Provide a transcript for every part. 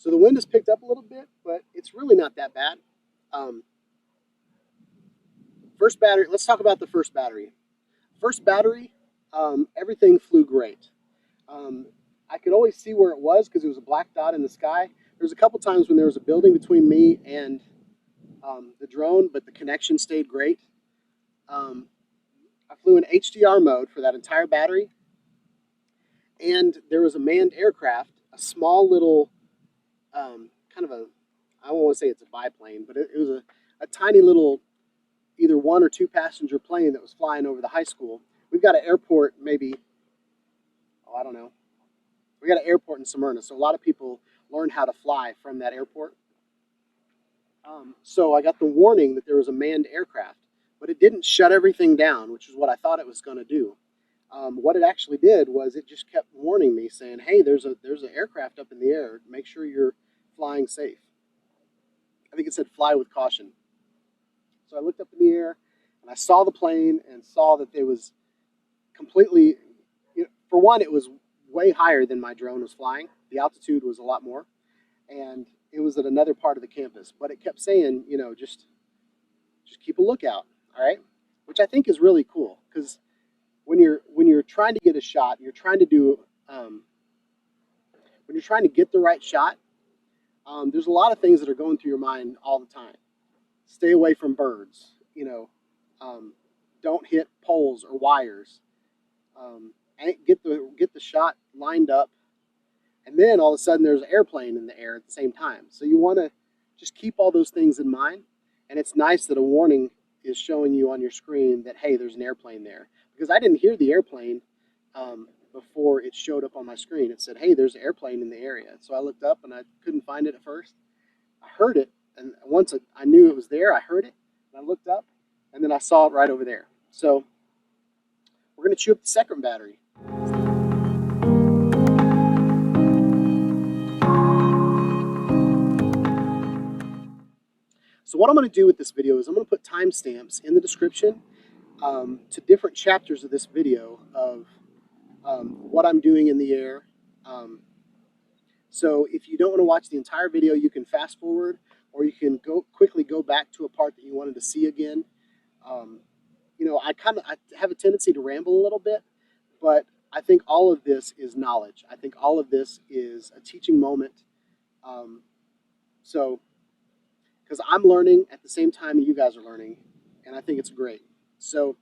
So the wind has picked up a little bit, but it's really not that bad. First battery, let's talk about the first battery. First battery, everything flew great. I could always see where it was because it was a black dot in the sky. There was a couple times when there was a building between me and the drone, but the connection stayed great. I flew in HDR mode for that entire battery, and there was a manned aircraft, a small little kind of a, I don't want to say it's a biplane, but it was a tiny little either 1 or 2 passenger plane that was flying over the high school. We've got an airport maybe, oh, I don't know. We got an airport in Smyrna, so a lot of people learn how to fly from that airport. So I got the warning that there was a manned aircraft, but it didn't shut everything down, which is what I thought it was going to do. What it actually did was it just kept warning me, saying, "Hey, there's an aircraft up in the air. Make sure you're flying safe." I think it said "fly with caution." So I looked up in the air and I saw the plane and saw that it was completely, for one, it was way higher than my drone was flying. The altitude was a lot more, and it was at another part of the campus. But it kept saying, just keep a lookout, all right? Which I think is really cool, because when you're trying to get a shot, you're trying to do when you're trying to get the right shot. There's a lot of things that are going through your mind all the time. Stay away from birds. Don't hit poles or wires. And get the shot lined up, and then all of a sudden there's an airplane in the air at the same time. So you want to just keep all those things in mind. And it's nice that a warning is showing you on your screen that, hey, there's an airplane there, because I didn't hear the airplane before it showed up on my screen. It said, hey, there's an airplane in the area. So I looked up and I couldn't find it at first. I heard it, and once I knew it was there, I heard it, and I looked up, and then I saw it right over there. So we're going to chew up the second battery. So what I'm going to do with this video is I'm going to put timestamps in the description to different chapters of this video of what I'm doing in the air. So if you don't want to watch the entire video, you can fast forward, or you can quickly go back to a part that you wanted to see again. I have a tendency to ramble a little bit, but I think all of this is knowledge. I think all of this is a teaching moment. Because I'm learning at the same time you guys are learning, and I think it's great. So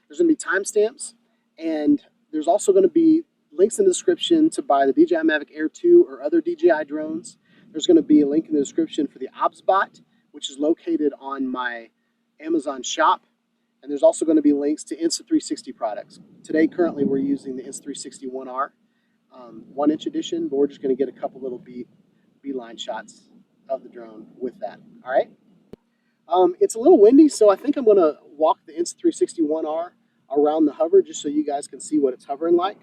there's going to be timestamps, and there's also going to be links in the description to buy the DJI Mavic Air 2 or other DJI drones. There's going to be a link in the description for the OBSBot, which is located on my Amazon shop. And there's also going to be links to Insta360 products. Today, currently, we're using the Insta360 1R 1-inch edition, but we're just going to get a couple little beeline shots of the drone with that. All right. It's a little windy, so I think I'm going to walk the Insta360 1R around the hover just so you guys can see what it's hovering like.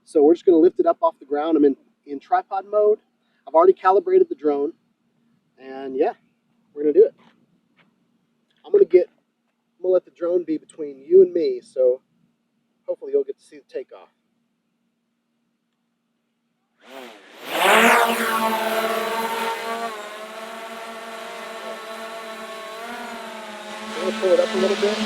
So we're just going to lift it up off the ground. I'm in tripod mode. I've already calibrated the drone, and yeah, we're going to do it. I'm going to let the drone be between you and me, so hopefully you'll get to see the takeoff. I'm going to pull it up a little bit.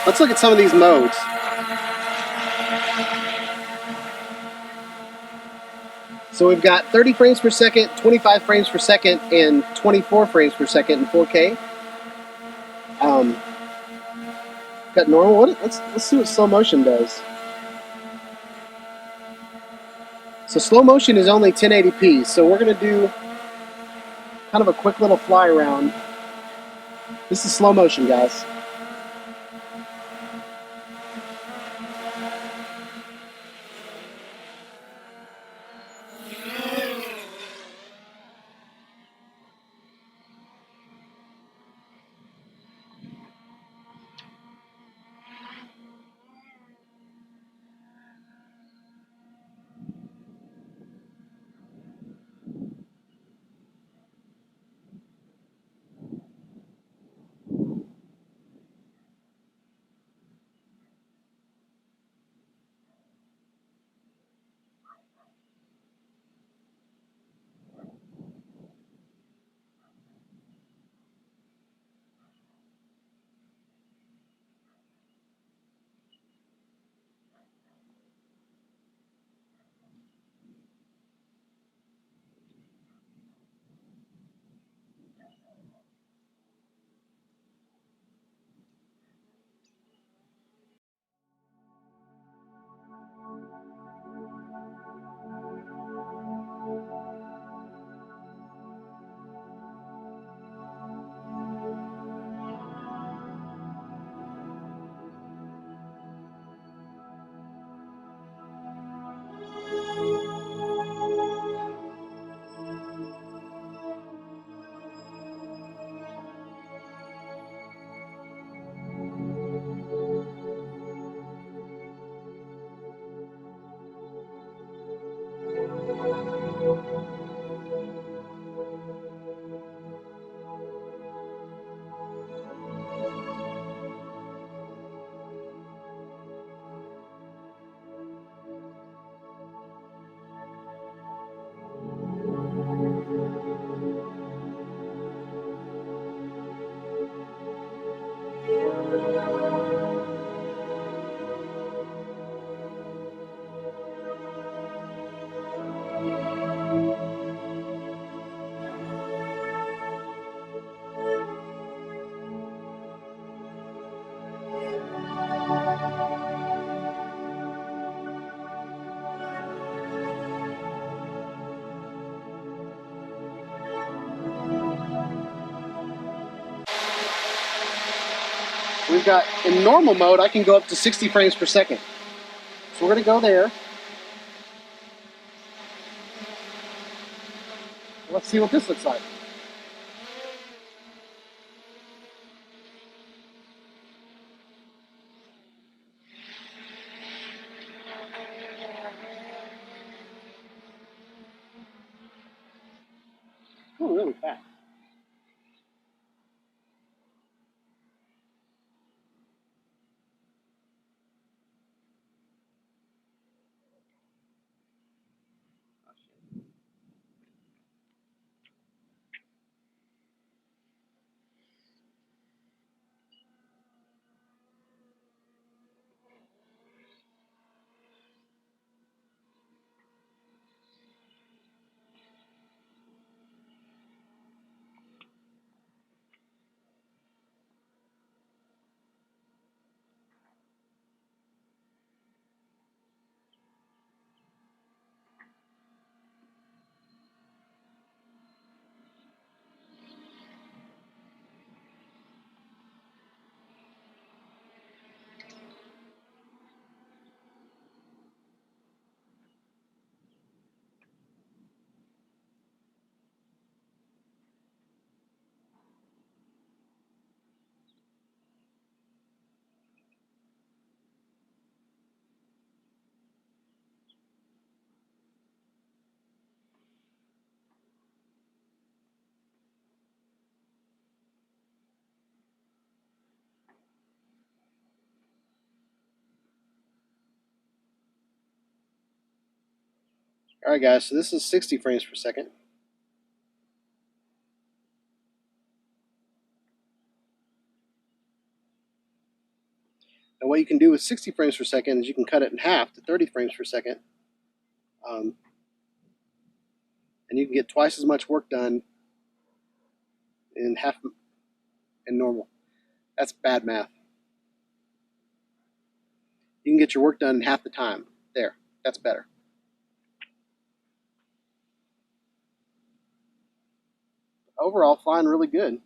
Let's look at some of these modes. So we've got 30 frames per second, 25 frames per second, and 24 frames per second in 4K. Got normal. Let's see what slow motion does. So slow motion is only 1080p. So we're going to do kind of a quick little fly around. This is slow motion, guys. We've got, in normal mode, I can go up to 60 frames per second. So we're going to go there. Let's see what this looks like. Oh, really fast. All right, guys, so this is 60 frames per second. And what you can do with 60 frames per second is you can cut it in half to 30 frames per second. And you can get twice as much work done in half in normal. That's bad math. You can get your work done in half the time. There, that's better. Overall, flying really good.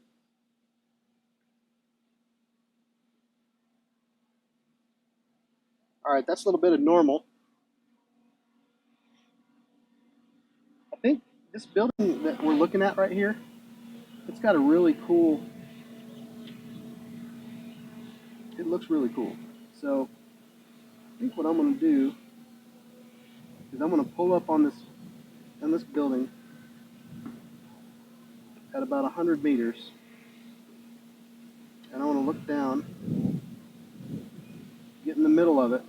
All right, that's a little bit of normal. I think this building that we're looking at right here, it's got a really cool, it looks really cool. So I think what I'm going to do is I'm going to pull up on this building at about 100 meters, and I want to look down, get in the middle of it,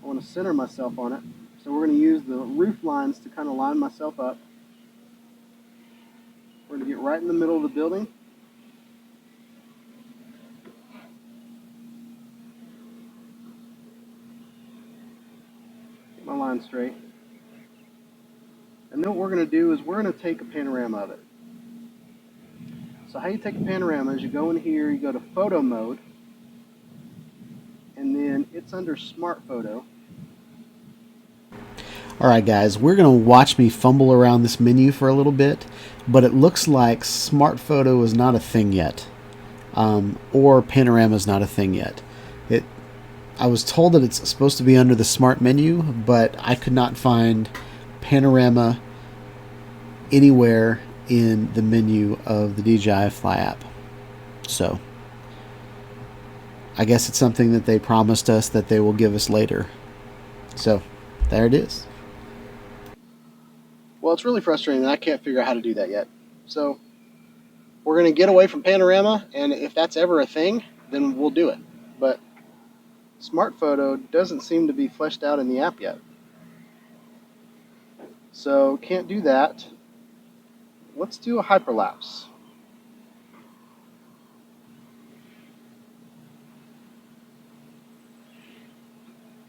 I want to center myself on it. So we're going to use the roof lines to kind of line myself up. We're going to get right in the middle of the building. Get my line straight. And then what we're going to do is we're going to take a panorama of it. So how you take a panorama is you go in here, you go to photo mode, and then it's under smart photo. Alright guys, we're going to watch me fumble around this menu for a little bit, but it looks like Smart Photo is not a thing yet, or Panorama is not a thing yet. I was told that it's supposed to be under the Smart menu, but I could not find Panorama anywhere in the menu of the DJI Fly app. So, I guess it's something that they promised us that they will give us later. So, there it is. Well, it's really frustrating that I can't figure out how to do that yet. So we're going to get away from Panorama, and if that's ever a thing, then we'll do it. But Smart Photo doesn't seem to be fleshed out in the app yet. So can't do that. Let's do a hyperlapse.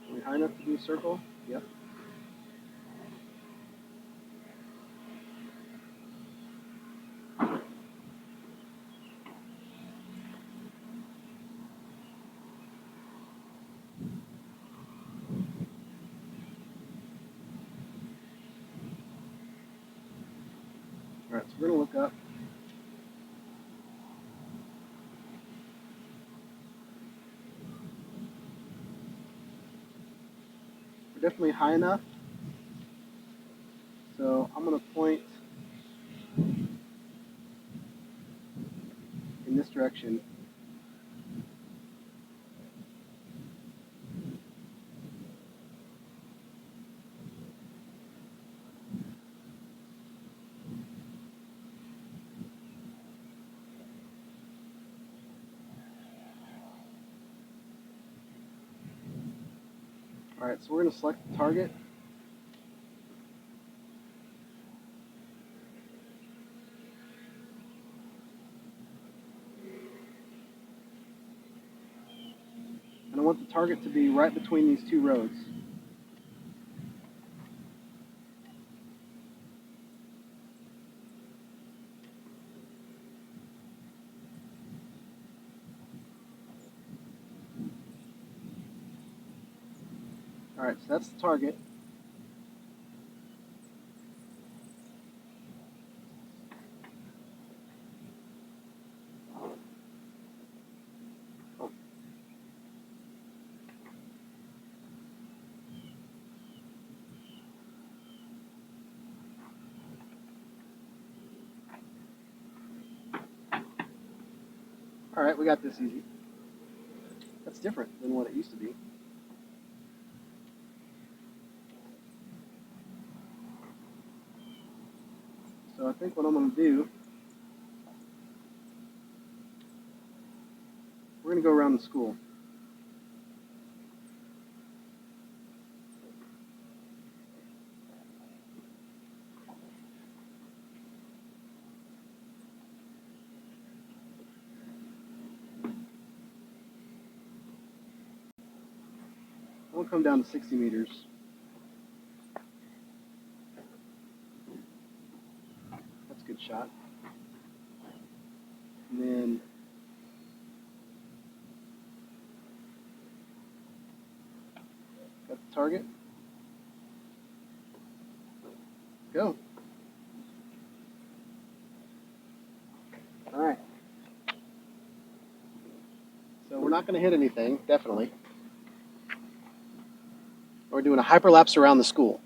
Are we high enough to do a circle? Yep. All All right, so we're gonna look up. We're definitely high enough. So I'm gonna point in this direction. All right, so we're gonna select the target. And I want the target to be right between these two roads. All right, so that's the target. All right, we got this easy. That's different than what it used to be. So I think what I'm gonna do, we're gonna go around the school. We'll come down to 60 meters. That's a good shot. And then got the target. Go. All right. So we're not going to hit anything, definitely. We're doing a hyperlapse around the school.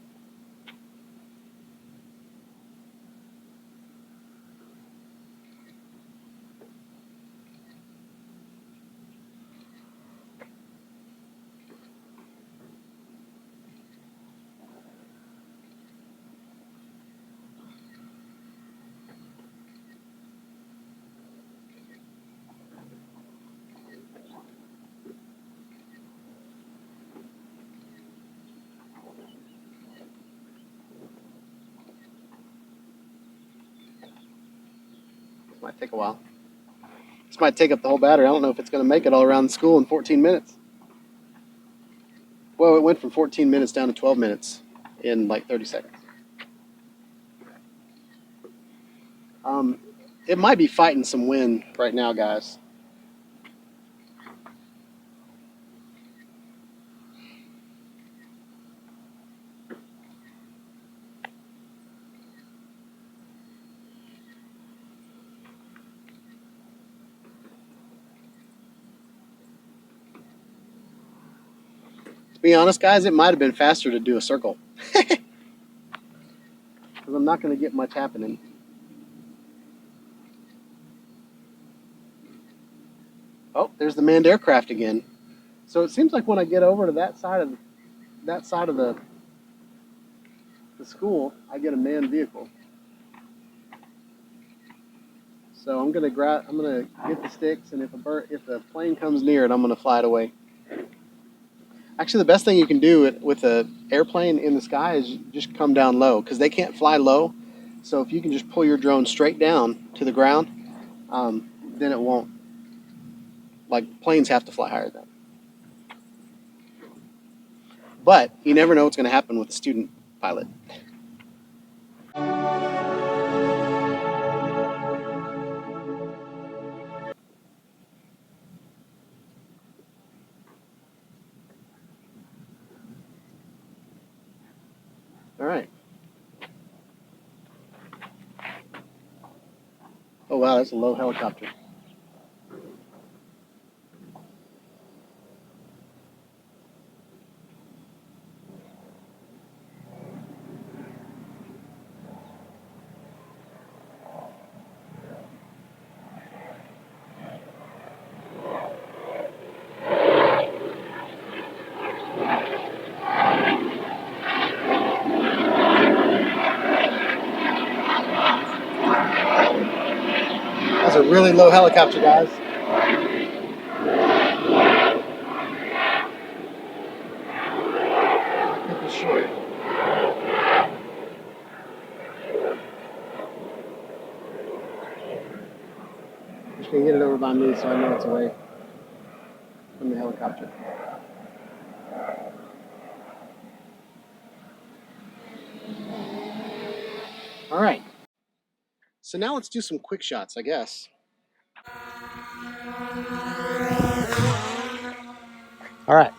This might take a while. This might take up the whole battery. I don't know if it's going to make it all around the school in 14 minutes. Well, it went from 14 minutes down to 12 minutes in like 30 seconds. It might be fighting some wind right now, guys. To be honest, guys, it might have been faster to do a circle. Because I'm not going to get much happening. Oh, there's the manned aircraft again. So it seems like when I get over to that side of the school, I get a manned vehicle. So I'm gonna get the sticks, and if a plane comes near it, I'm gonna fly it away. Actually, the best thing you can do with an airplane in the sky is just come down low, because they can't fly low. So if you can just pull your drone straight down to the ground, then it won't. Like, planes have to fly higher than that. But you never know what's going to happen with a student pilot. All right. wow, that's a low helicopter. That's a really low helicopter, guys. Could be short. Just gonna get it over by me so I know it's away from the helicopter. All right. So now let's do some quick shots, I guess. All right.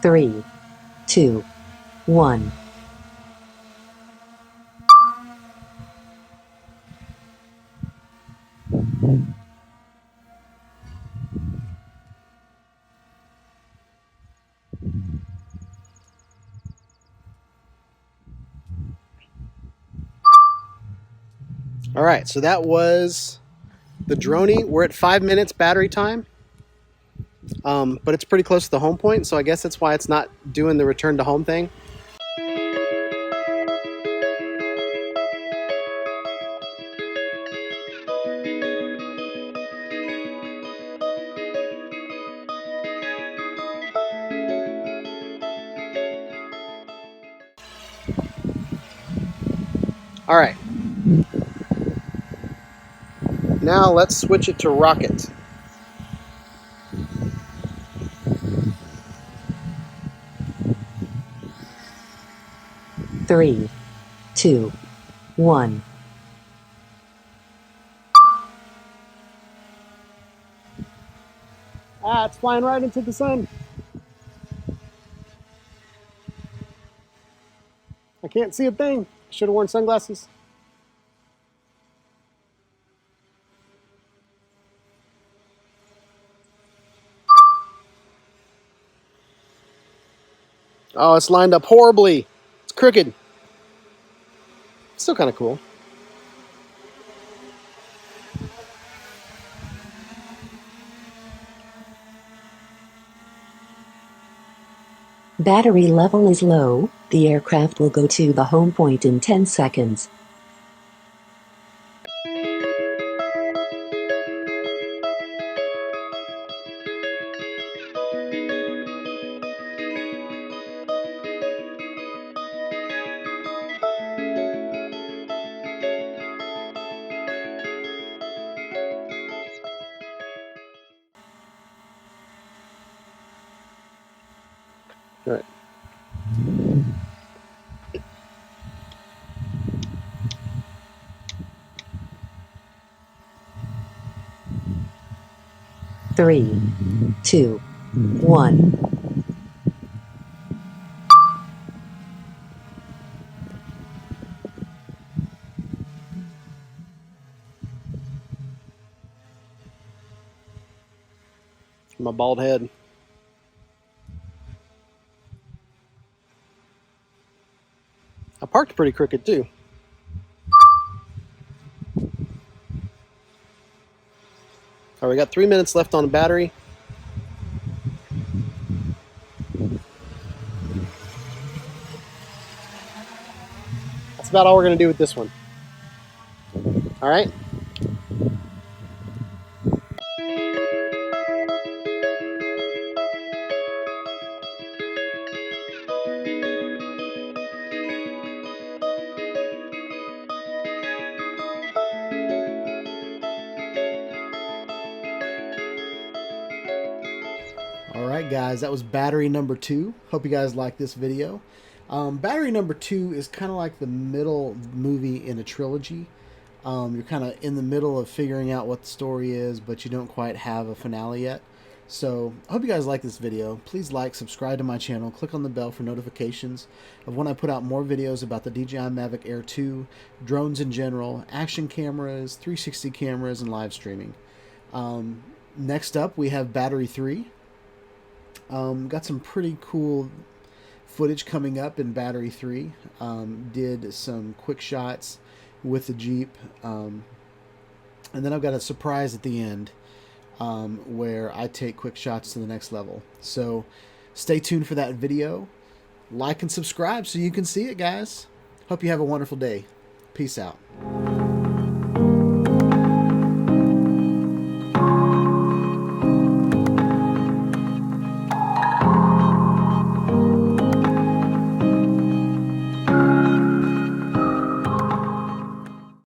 Three, two, one. All right. So that was the Dronie. We're at 5 minutes battery time. But it's pretty close to the home point, so I guess that's why it's not doing the return to home thing. All right. Now let's switch it to rocket. Three, two, one. Ah, it's flying right into the sun. I can't see a thing. Should have worn sunglasses. Oh, it's lined up horribly. It's crooked. Still kind of cool. Battery level is low. The aircraft will go to the home point in 10 seconds. All right. Three, two, one. My bald head. I parked pretty crooked too. All right, we got 3 minutes left on the battery. That's about all we're going to do with this one. All right. right, guys, that was battery number 2. Hope you guys like this video. Battery number 2 is kind of like the middle movie in a trilogy. You're kind of in the middle of figuring out what the story is, but you don't quite have a finale yet. So I hope you guys like this video. Please like, subscribe to my channel, click on the bell for notifications of when I put out more videos about the DJI Mavic Air 2, drones in general, action cameras, 360 cameras, and live streaming. Next up, we have battery 3. Got some pretty cool footage coming up in battery 3. Did some quick shots with the Jeep. And then I've got a surprise at the end where I take quick shots to the next level. So stay tuned for that video. Like and subscribe so you can see it, guys. Hope you have a wonderful day. Peace out.